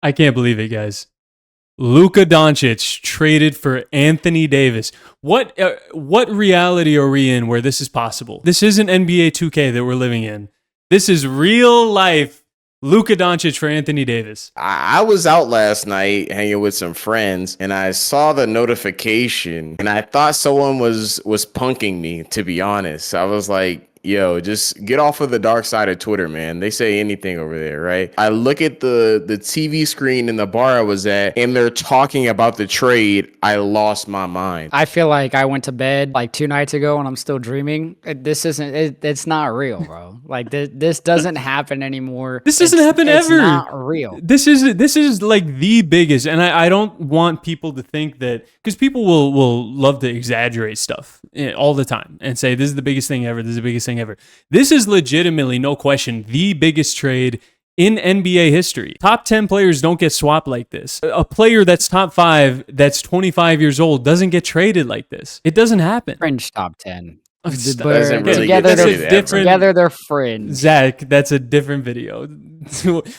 I can't believe it, guys. Luka Doncic traded for Anthony Davis. What reality are we in where this is possible? This isn't NBA 2K that we're living in. This is real life. Luka Doncic for Anthony Davis. I was out last night hanging with some friends, and I saw the notification, and I thought someone was punking me, to be honest. I was like, yo, just get off of the dark side of Twitter, man. They say anything over there, right? I look at the TV screen in the bar I was at, and they're talking about the trade. I lost my mind. I feel like I went to bed like 2 nights ago and I'm still dreaming. It's not real, bro. Like this doesn't happen anymore. This doesn't happen ever. It's not real. This is like the biggest, and I don't want people to think that, because people will love to exaggerate stuff all the time and say this is the biggest thing ever. This is the biggest thing ever. This is legitimately, no question, the biggest trade in NBA history. Top 10 players don't get swapped like this. A player that's top 5, that's 25 years old, doesn't get traded like this. It doesn't happen. Fringe top 10. Together they're friends. Zach, that's a different video.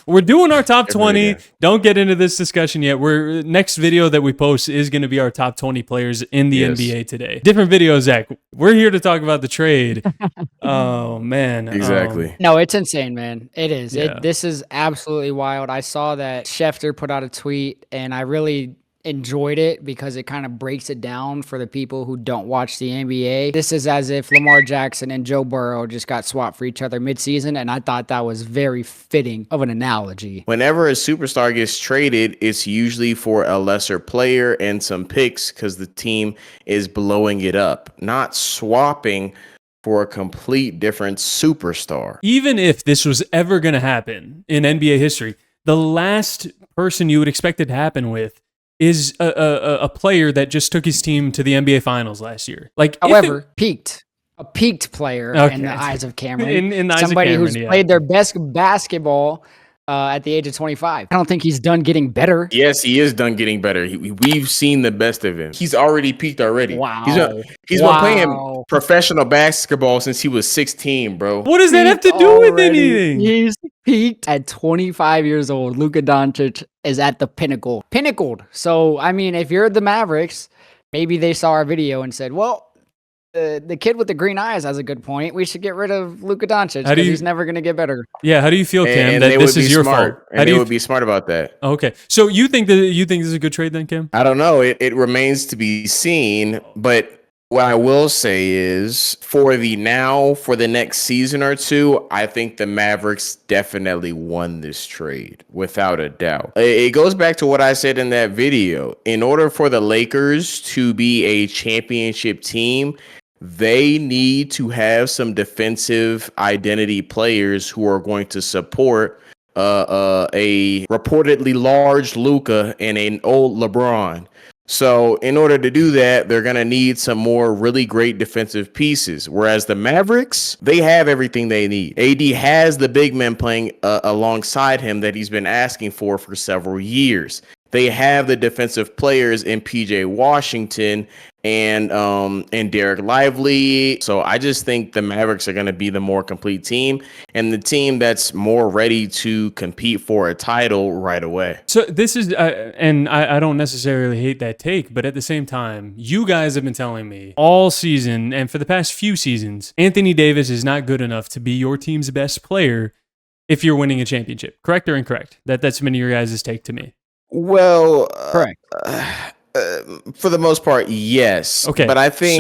We're doing our top 20. Don't get into this discussion yet. Next video that we post is going to be our top 20 players in the NBA today. Different video, Zach. We're here to talk about the trade. Oh, man. Exactly. No, it's insane, man. It is. Yeah. This is absolutely wild. I saw that Schefter put out a tweet, and I really enjoyed it because it kind of breaks it down for the people who don't watch the NBA. This is as if Lamar Jackson and Joe Burrow just got swapped for each other midseason, and I thought that was very fitting of an analogy. Whenever a superstar gets traded, it's usually for a lesser player and some picks because the team is blowing it up, not swapping for a complete different superstar. Even if this was ever going to happen in NBA history, the last person you would expect it to happen with is a player that just took his team to the NBA Finals last year. Like, however, a peaked player in the eyes of Cameron. In the eyes of somebody Cameron, who's played their best basketball at the age of 25. I don't think he's done getting better. Yes, he is done getting better. We've seen the best of him. He's already peaked already. Wow. He's been playing professional basketball since he was 16, bro. What does that have to do with anything? He's peaked at 25 years old. Luka Doncic is at the pinnacled. So, I mean, if you're the Mavericks, maybe they saw our video and said, well, the kid with the green eyes has a good point. We should get rid of Luka Doncic because he's never going to get better. Yeah, how do you feel, Cam, and that this is your fault? And they would be smart about that. Okay, so you think this is a good trade then, Cam? I don't know. It remains to be seen, but what I will say is for the next season or two, I think the Mavericks definitely won this trade without a doubt. It goes back to what I said in that video. In order for the Lakers to be a championship team, they need to have some defensive identity players who are going to support a reportedly large Luka and an old LeBron. So in order to do that, they're going to need some more really great defensive pieces. Whereas the Mavericks, they have everything they need. AD has the big men playing alongside him that he's been asking for several years. They have the defensive players in PJ Washington and Derek Lively. So I just think the Mavericks are going to be the more complete team and the team that's more ready to compete for a title right away. So this is, and I don't necessarily hate that take, but at the same time, you guys have been telling me all season and for the past few seasons, Anthony Davis is not good enough to be your team's best player if you're winning a championship. Correct or incorrect? That's been your guys' take to me. Well, correct. For the most part, yes. Okay, but I think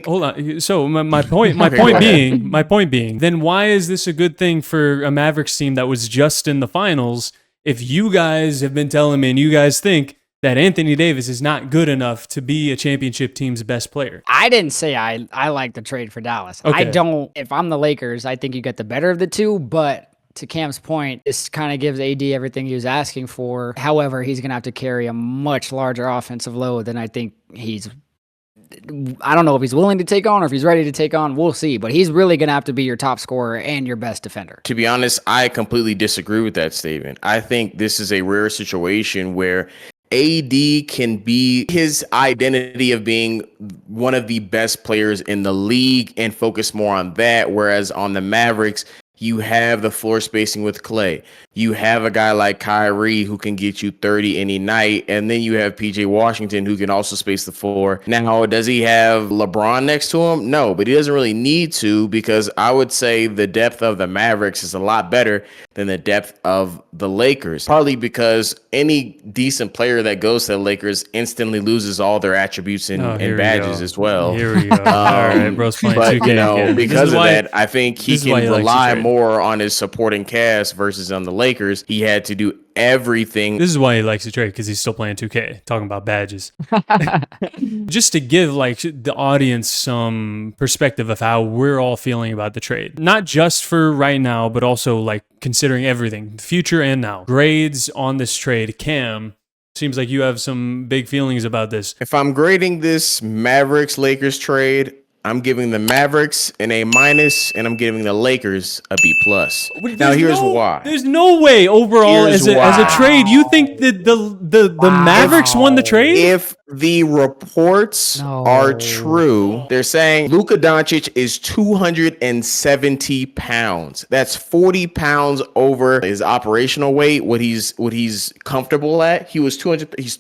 hold on. So my point being, then why is this a good thing for a Mavericks team that was just in the finals? If you guys have been telling me and you guys think that Anthony Davis is not good enough to be a championship team's best player. I didn't say I like the trade for Dallas. Okay. I don't. If I'm the Lakers, I think you get the better of the two, but to Cam's point, this kind of gives AD everything he was asking for. However, he's going to have to carry a much larger offensive load than I think I don't know if he's willing to take on or if he's ready to take on. We'll see. But he's really going to have to be your top scorer and your best defender. To be honest, I completely disagree with that statement. I think this is a rare situation where AD can be his identity of being one of the best players in the league and focus more on that. Whereas on the Mavericks, You have the floor spacing with Clay. You have a guy like Kyrie who can get you 30 any night. And then you have PJ Washington who can also space the floor. Now, does he have LeBron next to him? No, but he doesn't really need to, because I would say the depth of the Mavericks is a lot better than the depth of the Lakers. Partly because any decent player that goes to the Lakers instantly loses all their attributes and badges as well. Here we go. All right, bro's playing But 2K again. because of that, I think he can rely more on his supporting cast versus on the Lakers. He had to do everything. This is why he likes to trade, because he's still playing 2K, talking about badges. Just to give like the audience some perspective of how we're all feeling about the trade. Not just for right now, but also like considering everything, future and now. Grades on this trade. Cam, seems like you have some big feelings about this. If I'm grading this Mavericks-Lakers trade, I'm giving the Mavericks an A-, and I'm giving the Lakers a B+. Now, here's why. There's no way overall as a trade. You think that the Mavericks won the trade? If the reports are true, they're saying Luka Doncic is 270 pounds. That's 40 pounds over his operational weight, what he's comfortable at. He's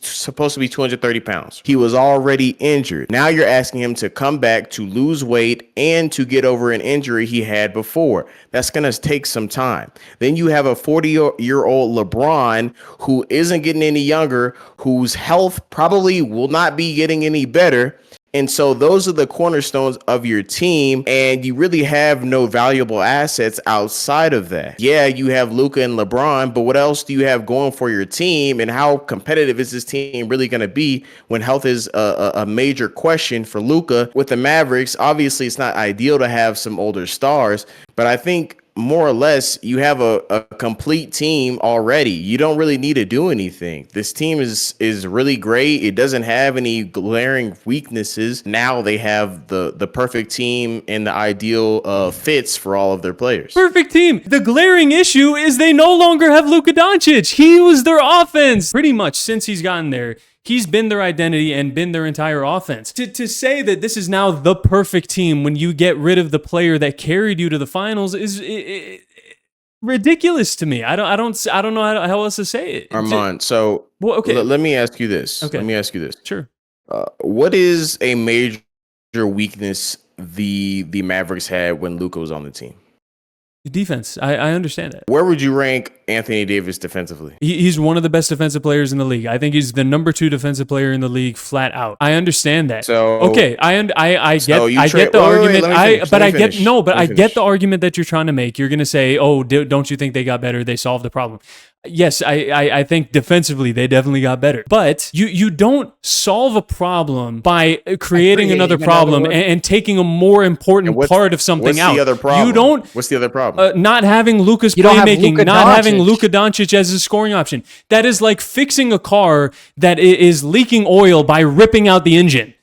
supposed to be 230 pounds. He was already injured. Now you're asking him to come back to lose weight and to get over an injury he had before. That's going to take some time. Then you have a 40-year-old LeBron who isn't getting any younger, whose health probably will not be getting any better. And so those are the cornerstones of your team, and you really have no valuable assets outside of that. Yeah, you have Luka and LeBron, but what else do you have going for your team, and how competitive is this team really going to be when health is a major question for Luka? With the Mavericks, obviously it's not ideal to have some older stars, but I think more or less you have a complete team already. You don't really need to do anything. This team is really great. It doesn't have any glaring weaknesses. Now they have the perfect team and the ideal fits for all of their players. Perfect team. The glaring issue is they no longer have Luka Doncic. He was their offense pretty much since he's gotten there. He's been their identity and been their entire offense. To say that this is now the perfect team when you get rid of the player that carried you to the finals is ridiculous to me. I don't know how else to say it. Armand, so let me ask you this. Okay. Let me ask you this. Sure. What is a major weakness the Mavericks had when Luka was on the team? Defense. I understand that. Where would you rank Anthony Davis defensively? He's one of the best defensive players in the league. I think he's the number 2 defensive player in the league, flat out. I understand that. So okay, I get the argument. I get the argument that you're trying to make. You're gonna say, "Oh, don't you think they got better? They solved the problem." Yes, I think defensively they definitely got better. But you don't solve a problem by creating another problem and taking a more important part of something out. What's the other problem? What's the other problem? Not having Luka's playmaking, not having Luka Doncic as a scoring option. That is like fixing a car that is leaking oil by ripping out the engine.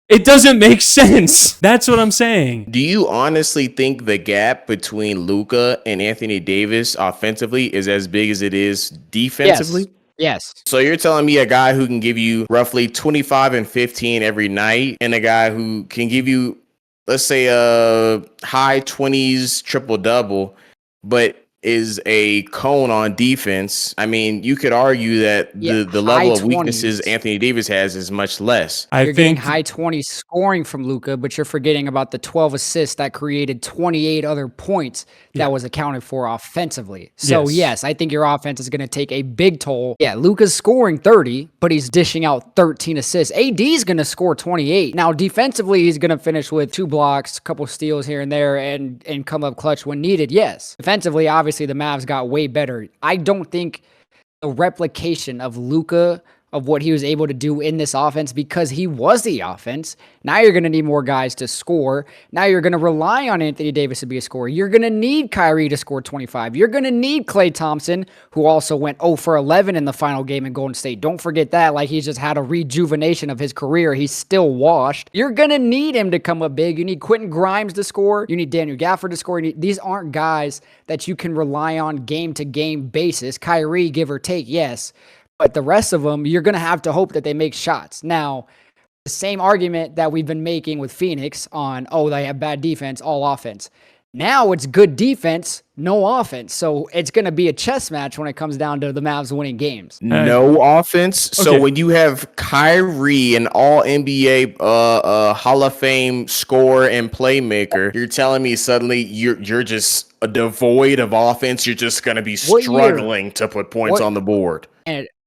It doesn't make sense. That's what I'm saying. Do you honestly think the gap between Luka and Anthony Davis offensively is as big as it is defensively? Yes. So you're telling me a guy who can give you roughly 25 and 15 every night, and a guy who can give you, let's say, a high 20s triple-double, but is a cone on defense. I mean, you could argue that the level of weaknesses Anthony Davis has is much less. You're getting high 20s scoring from Luka, but you're forgetting about the 12 assists that created 28 other points that was accounted for offensively. So yes, I think your offense is going to take a big toll. Yeah, Luka's scoring 30, but he's dishing out 13 assists. AD's going to score 28. Now, defensively, he's going to finish with 2 blocks, a couple steals here and there, and come up clutch when needed. Yes. Defensively, obviously, the Mavs got way better. I don't think the replication of Luka, of what he was able to do in this offense, because he was the offense. Now you're going to need more guys to score. Now you're going to rely on Anthony Davis to be a scorer. You're going to need Kyrie to score 25. You're going to need Klay Thompson, who also went 0 for 11 in the final game in Golden State. Don't forget that. Like, he's just had a rejuvenation of his career. He's still washed. You're going to need him to come up big. You need Quentin Grimes to score. You need Daniel Gafford to score. These aren't guys that you can rely on game-to-game basis. Kyrie, give or take, yes. But the rest of them, you're going to have to hope that they make shots. Now, the same argument that we've been making with Phoenix on, oh, they have bad defense, all offense. Now it's good defense, no offense. So it's going to be a chess match when it comes down to the Mavs winning games. No offense. So Okay. when you have Kyrie, an all NBA Hall of Fame scorer and playmaker, you're telling me suddenly you're just devoid of offense. You're just going to be What year? struggling to put points on the board.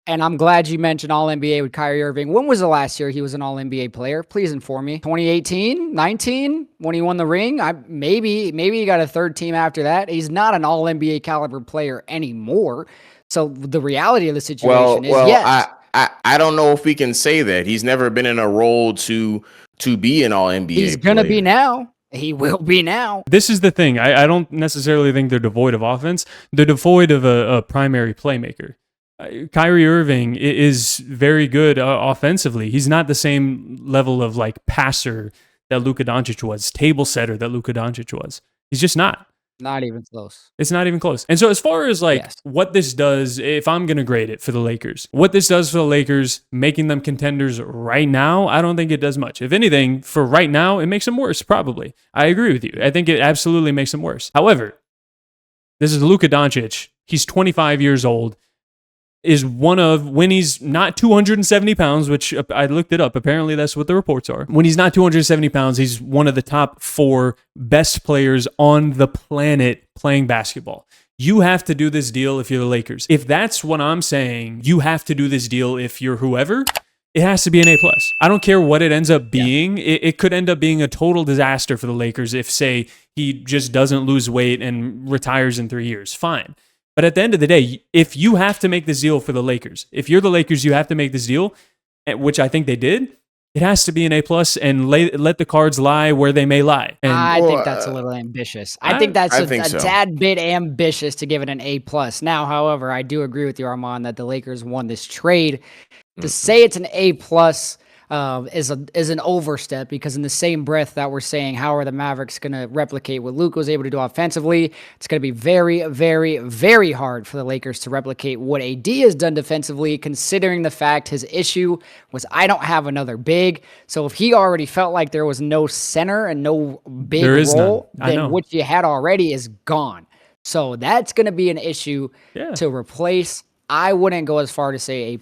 And I'm glad you mentioned All-NBA with Kyrie Irving. When was the last year he was an All-NBA player? Please inform me. 2018, 19, when he won the ring? Maybe he got a third team after that. He's not an All-NBA caliber player anymore. So the reality of the situation is, yes. I don't know if we can say that. He's never been in a role to be an All-NBA He's going to be now. He will be now. This is the thing. I don't necessarily think they're devoid of offense. They're devoid of a primary playmaker. Kyrie Irving is very good offensively. He's not the same level of like passer that Luka Doncic was, table setter that Luka Doncic was. He's just not. Not even close. It's not even close. And so as far as like what this does, if I'm going to grade it for the Lakers, what this does for the Lakers, making them contenders right now, I don't think it does much. If anything, for right now, it makes them worse, probably. I agree with you. I think it absolutely makes them worse. However, this is Luka Doncic. He's 25 years old. Is one of, when he's not 270 pounds, which I looked it up, apparently that's what the reports are. When he's not 270 pounds, he's one of the top 4 best players on the planet playing basketball. You have to do this deal if you're the Lakers. If that's what I'm saying, you have to do this deal if you're whoever, it has to be an A+. I don't care what it ends up being. It could end up being a total disaster for the Lakers if, say, he just doesn't lose weight and retires in 3 years. Fine. But at the end of the day, if you have to make this deal for the Lakers, if you're the Lakers, you have to make this deal, which I think they did, it has to be an A+, and let the cards lie where they may lie. And I think that's a little ambitious. I think that's a tad bit ambitious to give it an A+. Now, however, I do agree with you, Armand, that the Lakers won this trade. To say it's an A+ is an overstep, because in the same breath that we're saying how are the Mavericks going to replicate what Luka was able to do offensively, it's going to be very, very, very hard for the Lakers to replicate what AD has done defensively, considering the fact his issue was, I don't have another big. So if he already felt like there was no center and no big role, then what you had already is gone. So that's going to be an issue to replace. I wouldn't go as far to say A+.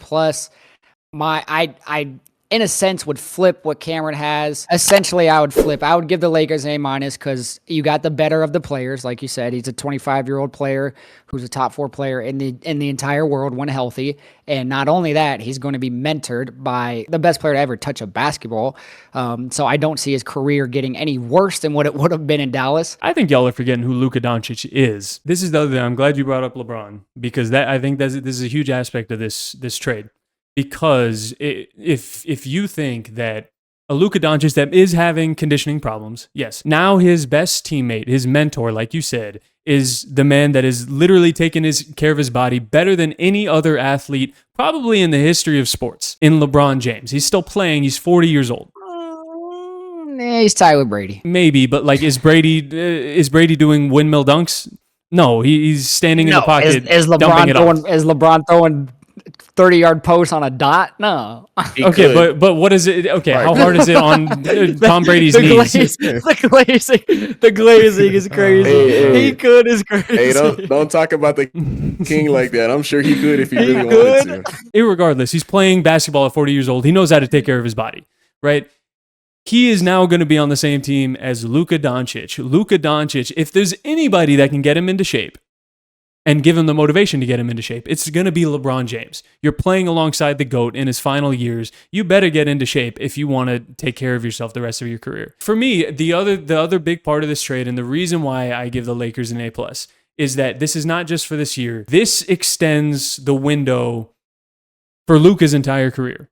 I in a sense would flip what Cameron has. Essentially, I would flip. I would give the Lakers an A- because you got the better of the players. Like you said, he's a 25-year-old player who's a top 4 player in the entire world when healthy. And not only that, he's going to be mentored by the best player to ever touch a basketball. So I don't see his career getting any worse than what it would have been in Dallas. I think y'all are forgetting who Luka Doncic is. This is the other thing. I'm glad you brought up LeBron, because I think this is a huge aspect of this trade. Because if you think that a Luka Doncic that is having conditioning problems, yes, now his best teammate, his mentor, like you said, is the man that is literally taking care of his body better than any other athlete, probably in the history of sports, in LeBron James. He's still playing. He's 40 years old. He's tied with Brady. Maybe, but like, is Brady doing windmill dunks? No, he's standing in the pocket. Is LeBron throwing 30-yard post on a dot? No. Okay, but what is it? Okay, how hard is it on Tom Brady's knees? The glazing is crazy. He could is crazy. Hey, don't talk about the king like that. I'm sure he could if he really wanted to. Irregardless, he's playing basketball at 40 years old. He knows how to take care of his body, right? He is now going to be on the same team as Luka Doncic. Luka Doncic, if there's anybody that can get him into shape and give him the motivation to get him into shape, it's going to be LeBron James. You're playing alongside the GOAT in his final years. You better get into shape if you want to take care of yourself the rest of your career. For me, the other big part of this trade, and the reason why I give the Lakers an A+, is that this is not just for this year. This extends the window for Luka's entire career.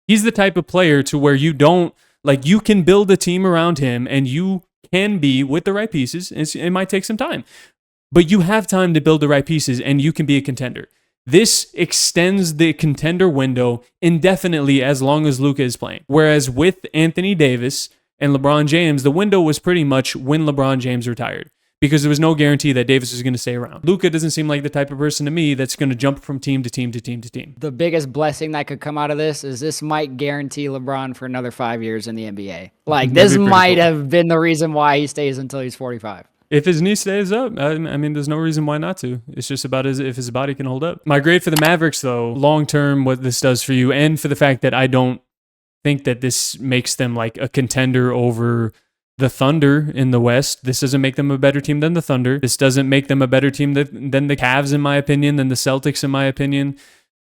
He's the type of player to where you can build a team around him, and you can be, with the right pieces, it might take some time, but you have time to build the right pieces and you can be a contender. This extends the contender window indefinitely as long as Luka is playing. Whereas with Anthony Davis and LeBron James, the window was pretty much when LeBron James retired, because there was no guarantee that Davis was going to stay around. Luka doesn't seem like the type of person to me that's going to jump from team to team to team to team. The biggest blessing that could come out of this is this might guarantee LeBron for another 5 years in the NBA. Like, this might have been the reason why he stays until he's 45. If his knee stays up, I mean, there's no reason why not to. It's just about if his body can hold up. My grade for the Mavericks, though, long term, what this does for you, and for the fact that I don't think that this makes them like a contender over the Thunder in the West. This doesn't make them a better team than the Thunder. This doesn't make them a better team than the Cavs, in my opinion, than the Celtics, in my opinion.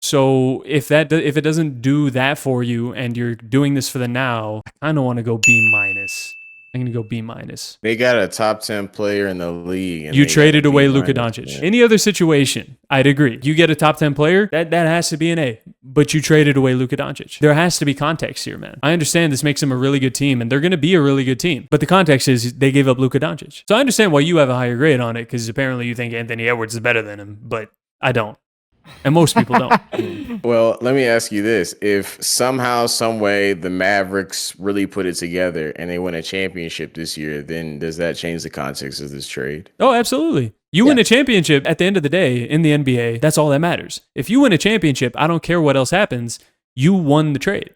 So if it doesn't do that for you, and you're doing this for the now, I kind of want to go B minus. I'm gonna go B minus. They got a top 10 player in the league. And You they traded got a away B Luka minus, Doncic. man. Any other situation, I'd agree. You get a top 10 player, that has to be an A. But you traded away Luka Doncic. There has to be context here, man. I understand this makes them a really good team, and they're going to be a really good team. But the context is they gave up Luka Doncic. So I understand why you have a higher grade on it, because apparently you think Anthony Edwards is better than him, but I don't. And most people don't. Well, let me ask you this. If somehow, some way, the Mavericks really put it together and they win a championship this year, then does that change the context of this trade? Oh, absolutely. You win a championship at the end of the day in the NBA, that's all that matters. If you win a championship, I don't care what else happens, you won the trade.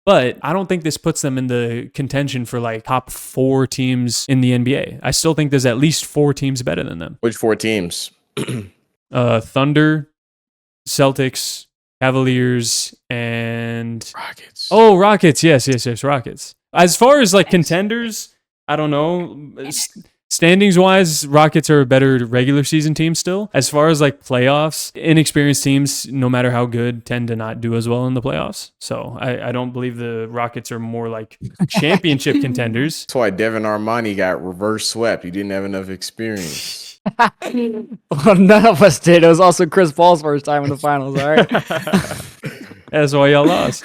But I don't think this puts them in the contention for like top 4 teams in the NBA. I still think there's at least 4 teams better than them. Which 4 teams? Thunder, Celtics, Cavaliers, and Rockets. oh, Rockets. Yes, Rockets. As far as like contenders, I don't know. Standings wise, Rockets are a better regular season team still. As far as like playoffs, inexperienced teams, no matter how good, tend to not do as well in the playoffs. So I don't believe the Rockets are more like championship contenders. That's why Devin Armani got reverse swept. He didn't have enough experience. Well, none of us did. It was also Chris Paul's first time in the finals, all right? That's why y'all lost.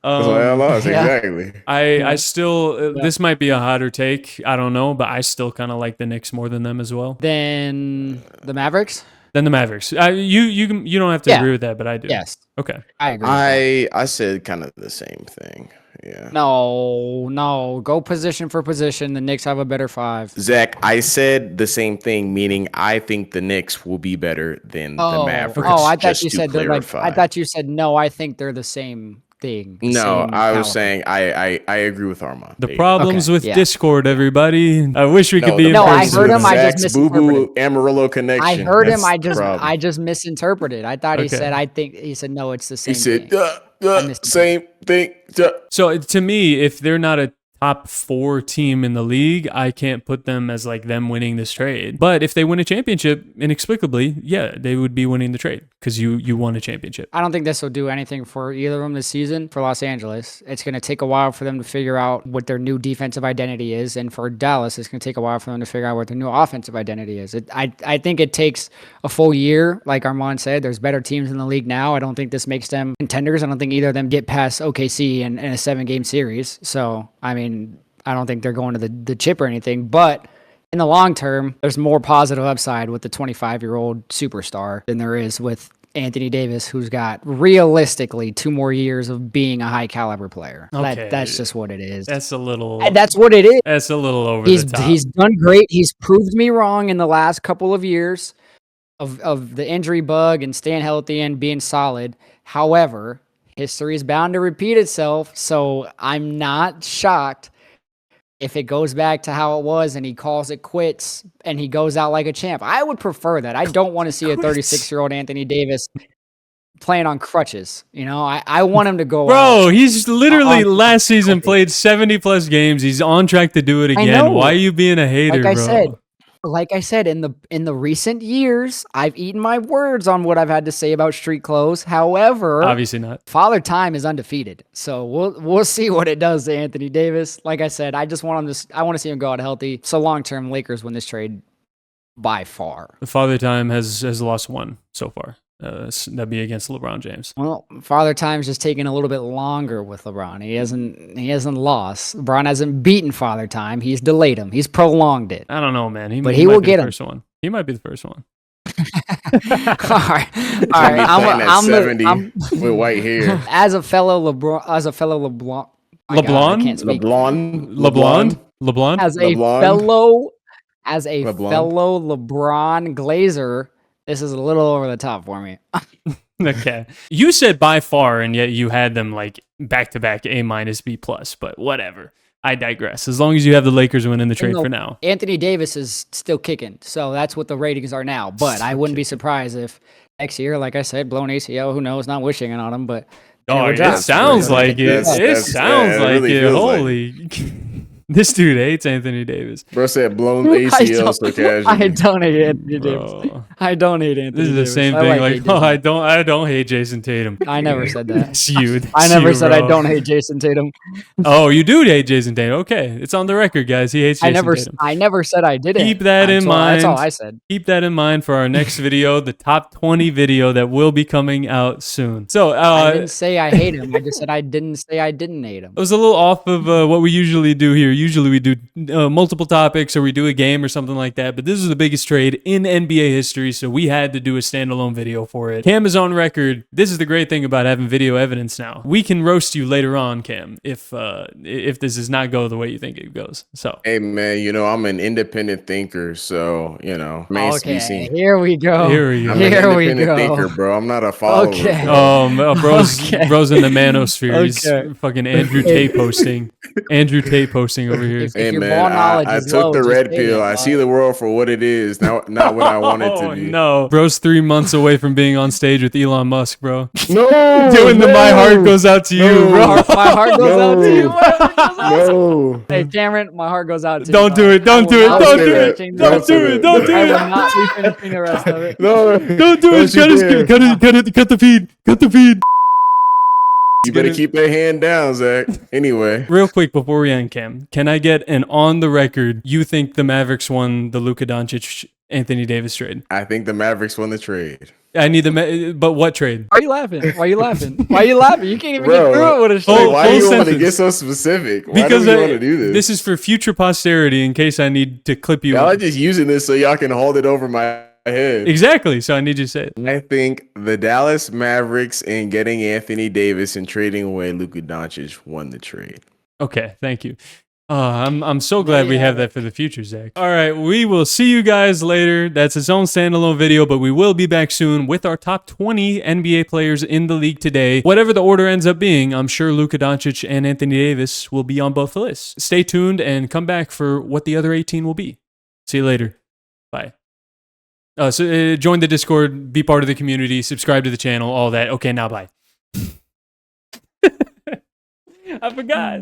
That's why I lost, exactly. I still, this might be a hotter take. I don't know, but I still kind of like the Knicks more than them as well. Then the Mavericks? Then the Mavericks. You don't have to agree with that, but I do. Yes. Okay. I agree. I said kind of the same thing. Yeah. No. Go position for position. The Knicks have a better 5. Zach, I said the same thing, meaning I think the Knicks will be better than the Mavericks. Oh, I thought just you to said they're like. clarify. I thought you said no. I think they're the same thing. No, I was caliber. saying I agree with Armand. The problems with yeah. Discord, everybody. I wish we could be in No, I person. heard him. I just Zach's Boo-Boo misinterpreted. Amarillo connection. I heard him. That's I just misinterpreted. I thought he Okay. said. He said no. It's the same. He said thing. same thing. So to me, if they're not a top 4 team in the league, I can't put them as like them winning this trade. But if they win a championship, inexplicably, yeah, they would be winning the trade because you won a championship. I don't think this will do anything for either of them this season. For Los Angeles, it's going to take a while for them to figure out what their new defensive identity is, and for Dallas, it's going to take a while for them to figure out what their new offensive identity is. I think it takes a full year. Like Armand said, there's better teams in the league now. I don't think this makes them contenders. I don't think either of them get past OKC in a 7-game series. So, I mean, I don't think they're going to the chip or anything, but in the long term, there's more positive upside with the 25-year-old superstar than there is with Anthony Davis, who's got realistically 2 more years of being a high caliber player. Okay. That's just what it is. That's a little. And that's what it is. That's a little over the top. He's done great. He's proved me wrong in the last couple of years of the injury bug and staying healthy and being solid. However, history is bound to repeat itself, so I'm not shocked if it goes back to how it was and he calls it quits and he goes out like a champ. I would prefer that. I don't want to see a 36-year-old Anthony Davis playing on crutches. You know, I want him to go out. Bro, he's literally last season played 70+ games. He's on track to do it again. know. Why are you being a hater, Like I said, in the recent years, I've eaten my words on what I've had to say about street clothes. However, Obviously not. Father Time is undefeated, so we'll see what it does to Anthony Davis. Like I said, I just want him to. I want to see him go out healthy. So long term, Lakers win this trade by far. The Father Time has lost 1 so far. That'd be against LeBron James. Well, Father Time's just taking a little bit longer with LeBron. He hasn't lost. LeBron hasn't beaten Father Time. He's delayed him. He's prolonged it. I don't know, man. He will might be get the him. first one. He might be the first one. All right. I'm 70 with white hair. As a fellow LeBron. My God, I can't speak. LeBron? As a fellow LeBron Glazer, this is a little over the top for me. Okay. You said by far, and yet you had them like back to back A-, B+, but whatever. I digress. As long as you have the Lakers winning the trade No, for now. Anthony Davis is still kicking, so that's what the ratings are now. But I wouldn't be surprised if next year, like I said, blown ACL. Who knows? Not wishing it on him, but Oh, it draft. sounds like it. That's- It sounds it like really it. feels like Holy. This dude hates Anthony Davis. Bro said blown ACL so casually. I don't hate Anthony Davis. Bro. I don't hate Anthony This is the Davis. same I thing. like Like, AD. I don't hate Jason Tatum. I never said that. That's you. I That's never you, said bro. I don't hate Jason Tatum. Oh, you do hate Jason Tatum. Okay, it's on the record, guys. He hates Jason Tatum. I never said I didn't. Keep that in mind. That's all I said. Keep that in mind for our next video, the top 20 video that will be coming out soon. So, I didn't say I hate him. I just said I didn't say I didn't hate him. it was a little off of what we usually do here. Usually we do multiple topics or we do a game or something like that. But this is the biggest trade in NBA history, so we had to do a standalone video for it. Cam is on record. This is the great thing about having video evidence now. We can roast you later on, Cam, if this does not go the way you think it goes. So, Hey man, you know I'm an independent thinker, so you know remains to be Okay, seen. here we go. here we go. I'm an Here we independent go. thinker, bro. I'm not a follower. Okay. Bro's Okay. bro's in the manosphere. He's Okay. fucking Andrew Tate posting. Andrew Tate posting over here. If Hey your man, ball knowledge I is took low, the just red say pill. it, I bro. see the world for what it is, not what I want it to be. No, bro's 3 months away from being on stage with Elon Musk, bro. No, Doing the my heart goes out to you, No. bro. My heart goes out to you. No. Hey, Cameron, my heart goes out to you. Don't do it. Don't do it. I will Don't not do be it. finishing the Don't rest do of it. Don't do I will it. not be finishing the rest of it. No, Don't do it. Don't you dare. Cut the feed. Cut the feed. You better keep that hand down, Zach. Anyway, Real quick before we end, Cam, can I get an on the record? You think the Mavericks won the Luka Doncic Anthony Davis trade? I think the Mavericks won the trade. I need but what trade? Why are you laughing? Why are you laughing? Why are you laughing? You can't even Bro, get through it with a Like, straight. Oh, why full do you want to sentence. get so specific? Why Because do you want to do this? this is for future posterity in case I need to clip you. Y'all are just using this so y'all can hold it over my head. Exactly. So I need you to say it. I think the Dallas Mavericks in getting Anthony Davis and trading away Luka Doncic won the trade. Okay, thank you. I'm so glad we Yeah. have that for the future, Zach. All right, we will see you guys later. That's its own standalone video, but we will be back soon with our top 20 NBA players in the league today. Whatever the order ends up being, I'm sure Luka Doncic and Anthony Davis will be on both lists. Stay tuned and come back for what the other 18 will be. See you later. Bye. Join the Discord, be part of the community, subscribe to the channel, all that. Okay, now bye. I forgot.